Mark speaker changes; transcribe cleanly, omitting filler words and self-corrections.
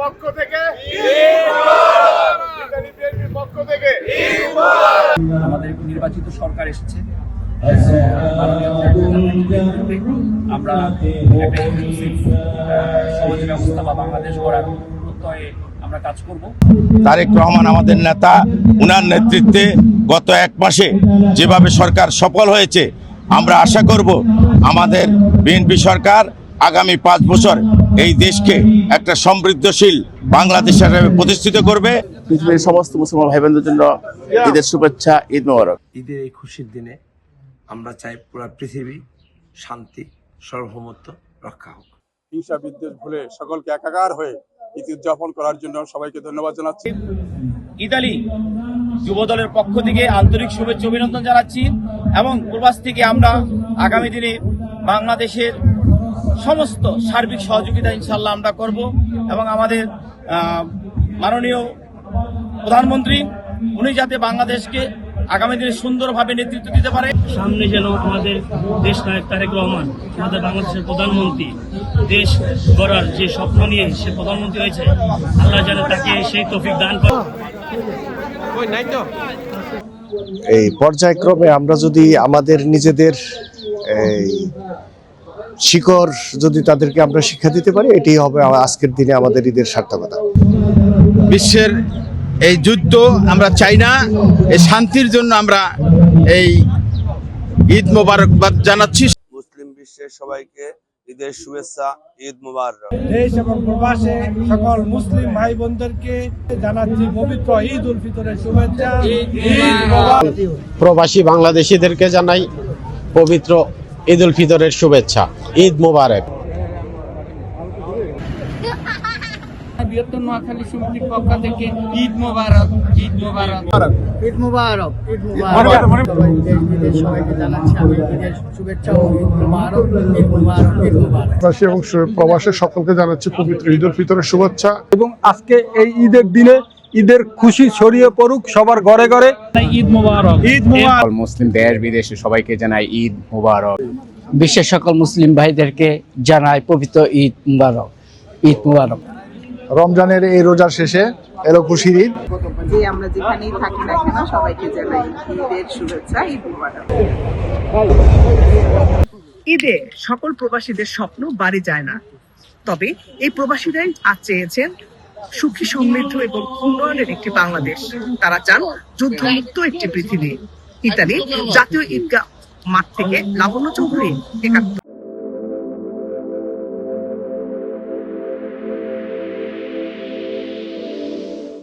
Speaker 1: পক্ষ থেকে
Speaker 2: আমাদের নির্বাচিত সরকার এসেছে। আমরা একটা ইনক্লুসিভ সমাজ ব্যবস্থা বা বাংলাদেশ গড়ার প্রত্যয়ে আমরা কাজ করব।
Speaker 3: তারেক রহমান আমাদের নেতা, উনার নেতৃত্বে গত 1 মাসে যেভাবে সরকার সফল হয়েছে, আমরা আশা করব আমাদের বিএনপি সরকার আগামী 5 বছর এই দেশকে একটা সমৃদ্ধশীল বাংলাদেশ হিসেবে প্রতিষ্ঠিত করবে।
Speaker 4: পৃথিবীর সমস্ত মুসলমান ভাই বোনদের জন্য ঈদের শুভেচ্ছা, ঈদ মোবারক।
Speaker 5: ঈদের এই খুশির দিনে আমরা চাই পুরো পৃথিবী শান্তি সার্বভৌমত্ব রক্ষা হোক।
Speaker 1: হিংসা বিদ্বেষ ভুলে সকলকে একাকার হয়ে ঈদ উদযাপন করার জন্য সবাইকে ধন্যবাদ জানাচ্ছি।
Speaker 2: ইতালি যুব দলের পক্ষ থেকে আন্তরিক শুভেচ্ছা অভিনন্দন জানাচ্ছি এবং প্রবাস থেকে আমরা আগামী দিনে বাংলাদেশের সমস্ত সার্বিক সহযোগিতা ইনশাল্লাহ আমরা করব এবং আমাদের মাননীয় প্রধানমন্ত্রী উনি যাতে বাংলাদেশকে আগামী দিনে সুন্দরভাবে নেতৃত্ব দিতে পারে।
Speaker 6: সামনে যেন আমাদের দেশ নায়ক তারেক রহমান, আমাদের বাংলাদেশের প্রধানমন্ত্রী, দেশ গড়ার যে স্বপ্ন নিয়ে সে প্রধানমন্ত্রী হয়েছে, আল্লাহ যেন তাকে সেই তৌফিক দান করে।
Speaker 4: এই পর্যায়ক্রমে আমরা যদি আমাদের নিজেদের এই শিকড় যদি তাদেরকে আমরা শিক্ষা দিতে পারি, এটাই হবে আজকের দিনে আমাদের ঈদের সার্থকতা।
Speaker 3: বিশ্বের এই যুদ্ধ আমরা চাই না, এই শান্তির জন্য আমরা এই ঈদ মোবারকবাদ জানাচ্ছি।
Speaker 4: মুসলিম বিশ্বের সবাইকে ঈদের শুভেচ্ছা, ঈদ মোবারক।
Speaker 7: দেশ এবং প্রবাসে সকল মুসলিম ভাই বোনদেরকে জানাচ্ছি পবিত্র ঈদ উল ফিতরের শুভেচ্ছা।
Speaker 8: প্রবাসী বাংলাদেশিদেরকে জানাই পবিত্র ঈদ উল ফিতরের শুভেচ্ছা, ঈদ মোবারক।
Speaker 2: বৃহত্তর নোয়াখালী সমিতির পক্ষ থেকে ঈদ মোবারক, ঈদ মোবারক,
Speaker 9: ঈদ মোবারক, ঈদ মোবারক। সবাইকে জানাচ্ছি আমি ঈদের শুভেচ্ছা ও ঈদ মোবারক, ঈদ মোবারক, ঈদ মোবারক।
Speaker 10: প্রবাসী এবং প্রবাসের সকলকে জানাচ্ছি পবিত্র ঈদ উল ফিতরের শুভেচ্ছা।
Speaker 7: এবং আজকে এই ঈদের দিনে ঈদের খুশি ছড়িয়ে পড়ুক সবার ঘরে ঘরে।
Speaker 6: ঈদ মোবারক,
Speaker 7: ঈদ মোবারক।
Speaker 8: মুসলিম দেশ বিদেশে সবাইকে জানাই ঈদ মোবারক।
Speaker 9: বিশ্বের সকল মুসলিম ভাইদেরকে জানাই পবিত্র ঈদ মোবারক, ঈদ মোবারক।
Speaker 10: রমজানের এই রোজার শেষে এলো খুশির ঈদ।
Speaker 11: যে আমরা যেখানেই থাকি না কেন সবাইকে জানাই ঈদের শুভেচ্ছা, ঈদ মোবারক।
Speaker 12: ঈদে সকল প্রবাসীদের স্বপ্ন বাড়ি যায় না, তবে এই প্রবাসীরাই আজ চেয়েছেন সুখী সমৃদ্ধ এবং উন্নয়নের একটি বাংলাদেশ। তারা চান যুদ্ধমুক্ত একটি পৃথিবী। ইতালি জাতীয় ঈদগাহ মাঠ থেকে লাবণ্য চৌধুরী, ৭১।